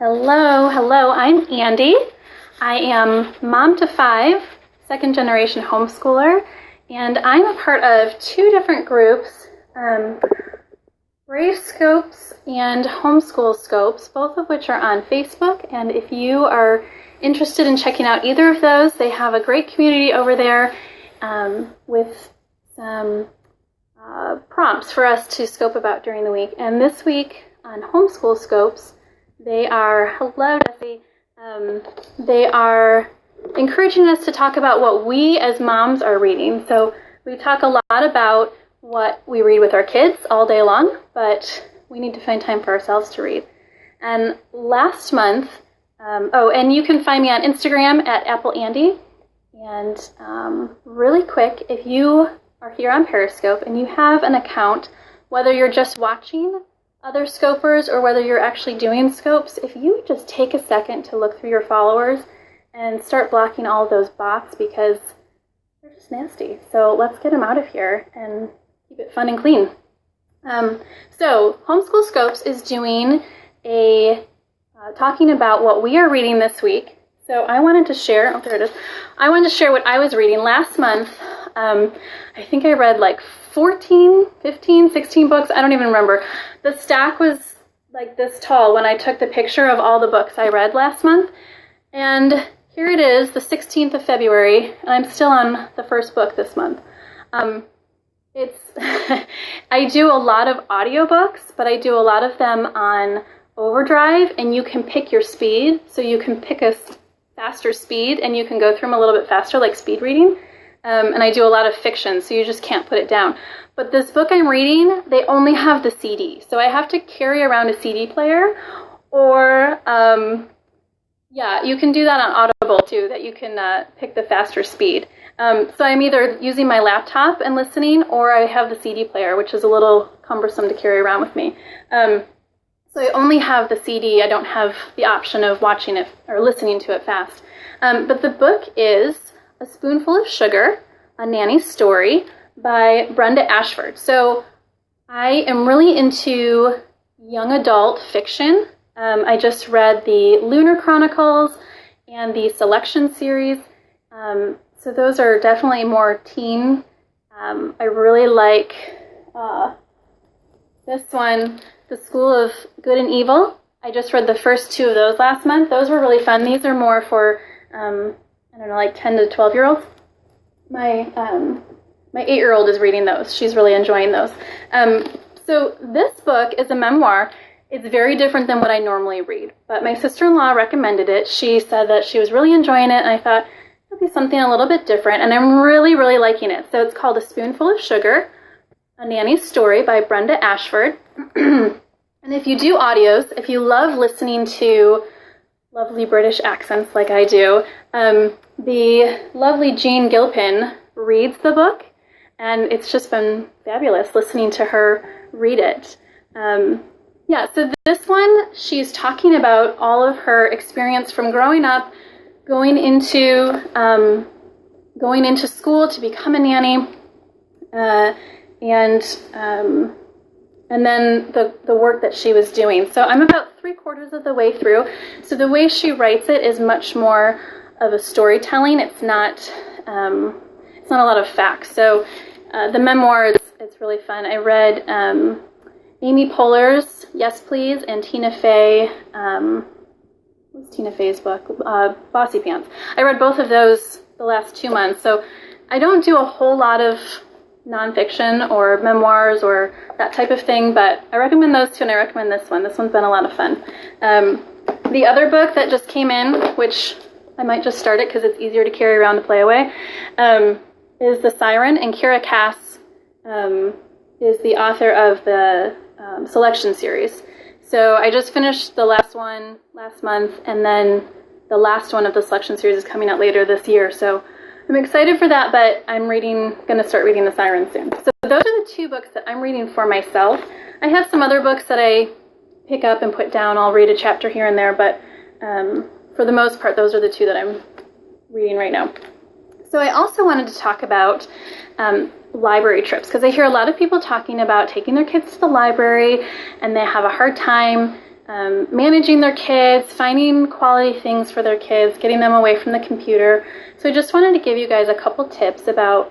Hello, I'm Andy. I am mom to 5, second generation homeschooler, and I'm a part of 2 different groups, Brave Scopes and Homeschool Scopes, both of which are on Facebook. And if you are interested in checking out either of those, they have a great community over there with some prompts for us to scope about during the week. And this week on Homeschool Scopes, they are encouraging us to talk about what we as moms are reading. So we talk a lot about what we read with our kids all day long, but we need to find time for ourselves to read. And last month, and you can find me on Instagram at AppleAndy. And really quick, if you are here on Periscope and you have an account, whether you're just watching other scopers or whether you're actually doing scopes, if you just take a second to look through your followers and start blocking all of those bots, because they're just nasty. So let's get them out of here and keep it fun and clean. So Homeschool Scopes is doing talking about what we are reading this week. So I wanted to share, I wanted to share what I was reading last month. I think I read like 14, 15, 16 books. I don't even remember. The stack was like this tall when I took the picture of all the books I read last month. And here it is, the 16th of February, and I'm still on the first book this month. I do a lot of audiobooks, but I do a lot of them on overdrive, and you can pick your speed. So you can pick a faster speed, and you can go through them a little bit faster, like speed reading. And I do a lot of fiction, so you just can't put it down. But this book I'm reading, they only have the CD. So I have to carry around a CD player, or, you can do that on Audible too, that you can pick the faster speed. So I'm either using my laptop and listening, or I have the CD player, which is a little cumbersome to carry around with me. So I only have the CD. I don't have the option of watching it or listening to it fast. But the book is A Spoonful of Sugar, A Nanny's Story by Brenda Ashford. So I am really into young adult fiction. I just read the Lunar Chronicles and the Selection series. So those are definitely more teen. I really like this one, The School of Good and Evil. I just read the first 2 of those last month. Those were really fun. These are more for like 10 to 12-year-olds. My 8-year-old is reading those. She's really enjoying those. So this book is a memoir. It's very different than what I normally read, but my sister-in-law recommended it. She said that she was really enjoying it, and I thought it'll be something a little bit different, and I'm really, really liking it. So it's called A Spoonful of Sugar, A Nanny's Story by Brenda Ashford. And if you do audios, if you love listening to lovely British accents like I do, the lovely Jean Gilpin reads the book, and it's just been fabulous listening to her read it. So this one, she's talking about all of her experience from growing up, going into school to become a nanny, and then the work that she was doing. So I'm about 3/4 of the way through. So the way she writes it is much more of a storytelling. It's not a lot of facts. So the memoir, it's really fun. I read Amy Poehler's Yes Please and Tina Fey. What's Tina Fey's book? Bossy Pants. I read both of those the last 2 months. So I don't do a whole lot of nonfiction or memoirs or that type of thing, but I recommend those 2, and I recommend this one. This one's been a lot of fun. The other book that just came in, which I might just start it because it's easier to carry around to play away, is The Siren, and Kira Cass is the author of the Selection series. So I just finished the last one last month, and then the last one of the Selection series is coming out later this year. So I'm excited for that, but I'm going to start reading The Siren soon. So those are the 2 books that I'm reading for myself. I have some other books that I pick up and put down. I'll read a chapter here and there, but for the most part, those are the 2 that I'm reading right now. So I also wanted to talk about library trips, because I hear a lot of people talking about taking their kids to the library, and they have a hard time managing their kids, finding quality things for their kids, getting them away from the computer. So I just wanted to give you guys a couple tips about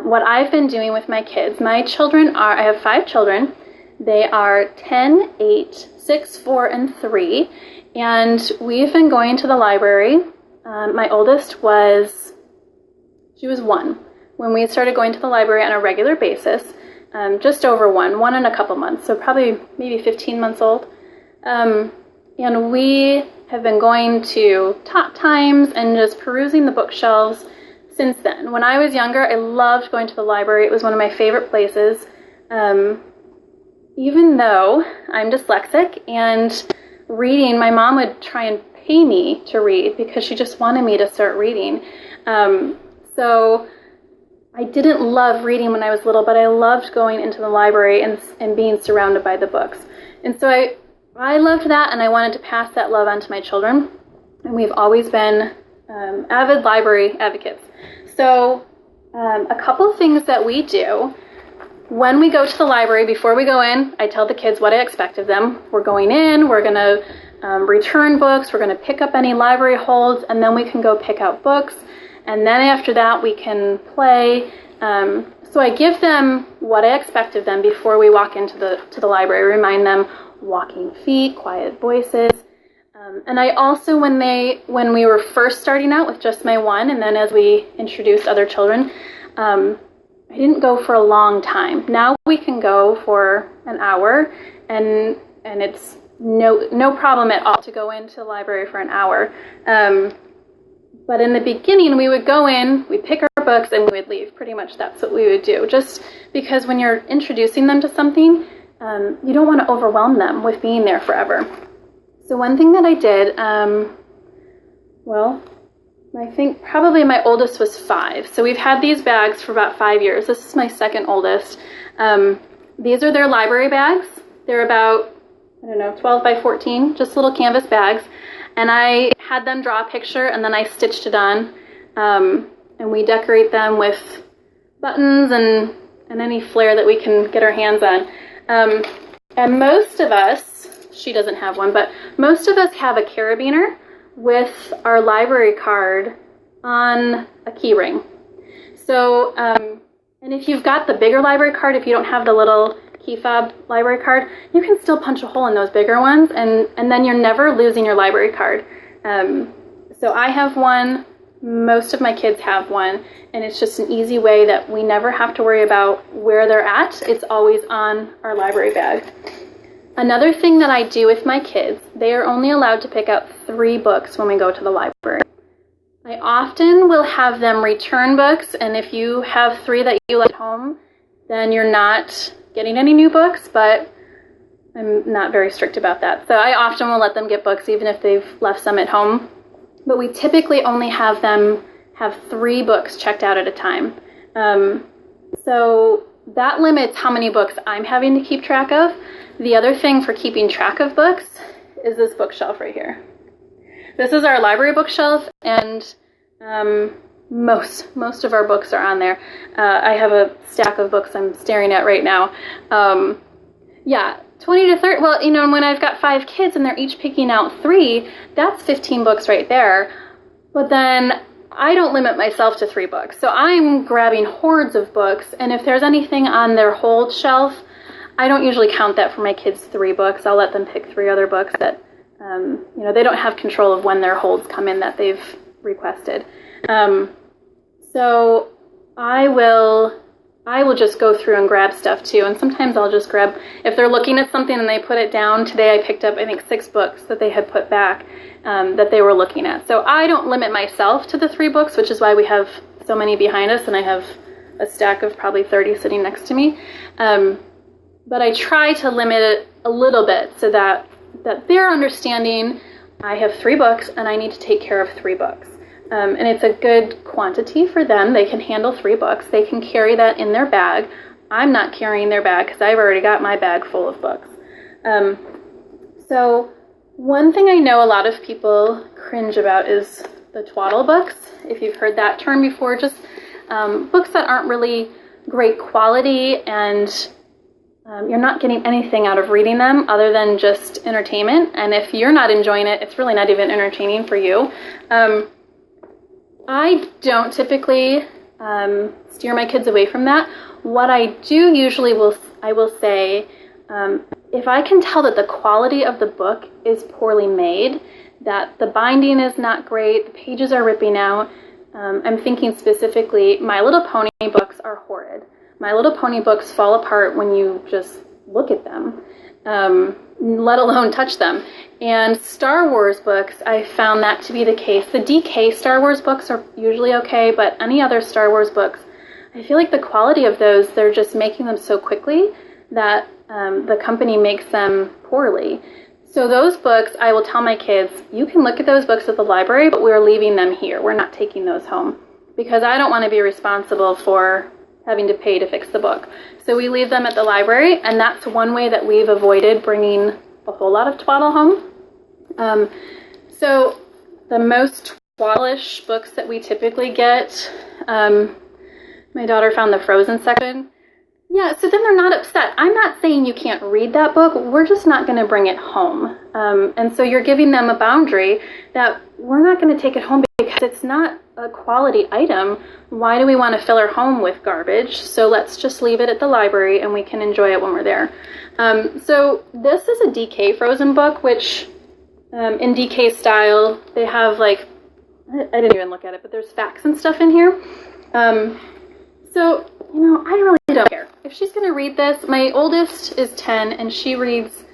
what I've been doing with my kids. My children I have 5 children. They are 10, 8, 6, 4, and 3. And we've been going to the library. My oldest she was 1 when we started going to the library on a regular basis, just over 1 and a couple months, so probably maybe 15 months old. And we have been going to Top Times and just perusing the bookshelves since then. When I was younger, I loved going to the library. It was one of my favorite places. Even though I'm dyslexic and reading, my mom would try and pay me to read because she just wanted me to start reading. So I didn't love reading when I was little, but I loved going into the library and being surrounded by the books. And so I loved that, and I wanted to pass that love on to my children. And we've always been avid library advocates. So a couple things that we do when we go to the library, before we go in, I tell the kids what I expect of them. We're going in, we're going to return books, we're going to pick up any library holds, and then we can go pick out books. And then after that, we can play. So I give them what I expect of them before we walk into the library. Remind them walking feet, quiet voices. And I also, when we were first starting out with just my 1, and then as we introduced other children, I didn't go for a long time. Now we can go for an hour, and it's no problem at all to go into the library for an hour. But in the beginning, we would go in, we'd pick our books, and we would leave. Pretty much that's what we would do. Just because when you're introducing them to something, you don't want to overwhelm them with being there forever. So one thing that I did, I think probably my oldest was 5. So we've had these bags for about 5 years. This is my second oldest. These are their library bags. They're about, 12 by 14, just little canvas bags. And I had them draw a picture, and then I stitched it on. And we decorate them with buttons and any flair that we can get our hands on. And most of us, she doesn't have one, but most of us have a carabiner with our library card on a key ring. So, and if you've got the bigger library card, if you don't have the little key fob library card, you can still punch a hole in those bigger ones, and then you're never losing your library card. So I have one, most of my kids have one, and it's just an easy way that we never have to worry about where they're at. It's always on our library bag. Another thing that I do with my kids, they are only allowed to pick out 3 books when we go to the library. I often will have them return books, and if you have 3 that you left home, then you're not getting any new books, but I'm not very strict about that. So I often will let them get books even if they've left some at home. But we typically only have them have 3 books checked out at a time. So that limits how many books I'm having to keep track of. The other thing for keeping track of books is this bookshelf right here. This is our library bookshelf, and most of our books are on there. I have a stack of books I'm staring at right now. 20 to 30, well, when I've got 5 kids and they're each picking out 3, that's 15 books right there. But then I don't limit myself to 3 books. So I'm grabbing hordes of books, and if there's anything on their hold shelf, I don't usually count that for my kids' 3 books. I'll let them pick 3 other books that, they don't have control of when their holds come in that they've requested. So I will just go through and grab stuff too. And sometimes I'll just grab, if they're looking at something and they put it down. Today I picked up, I think, 6 books that they had put back that they were looking at. So I don't limit myself to the 3 books, which is why we have so many behind us, and I have a stack of probably 30 sitting next to me. But I try to limit it a little bit so that they're understanding I have 3 books and I need to take care of 3 books. And it's a good quantity for them. They can handle 3 books. They can carry that in their bag. I'm not carrying their bag because I've already got my bag full of books. So one thing I know a lot of people cringe about is the twaddle books. If you've heard that term before, just books that aren't really great quality and you're not getting anything out of reading them other than just entertainment. And if you're not enjoying it, it's really not even entertaining for you. I don't typically steer my kids away from that. What I do usually I will say, if I can tell that the quality of the book is poorly made, that the binding is not great, the pages are ripping out. I'm thinking specifically, My Little Pony books are horrid. My Little Pony books fall apart when you just look at them, let alone touch them. And Star Wars books, I found that to be the case. The DK Star Wars books are usually okay, but any other Star Wars books, I feel like the quality of those, they're just making them so quickly that the company makes them poorly. So those books, I will tell my kids, you can look at those books at the library, but we're leaving them here. We're not taking those home because I don't want to be responsible for having to pay to fix the book. So we leave them at the library, and that's one way that we've avoided bringing a whole lot of twaddle home. So the most twaddle-ish books that we typically get, my daughter found the Frozen section. Yeah, so then they're not upset. I'm not saying you can't read that book. We're just not going to bring it home. And so you're giving them a boundary that we're not going to take it home because it's not a quality item. Why do we want to fill our home with garbage? So let's just leave it at the library and we can enjoy it when we're there. So this is a DK Frozen book, which in DK style, they have like, I didn't even look at it, but there's facts and stuff in here. So, I really don't care. If she's going to read this, my oldest is 10 and she reads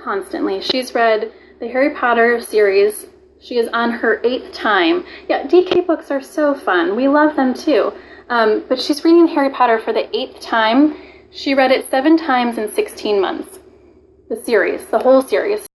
constantly. She's read the Harry Potter series. She is on her 8th time. Yeah, DK books are so fun. We love them too. But she's reading Harry Potter for the 8th time. She read it 7 times in 16 months. The series, the whole series.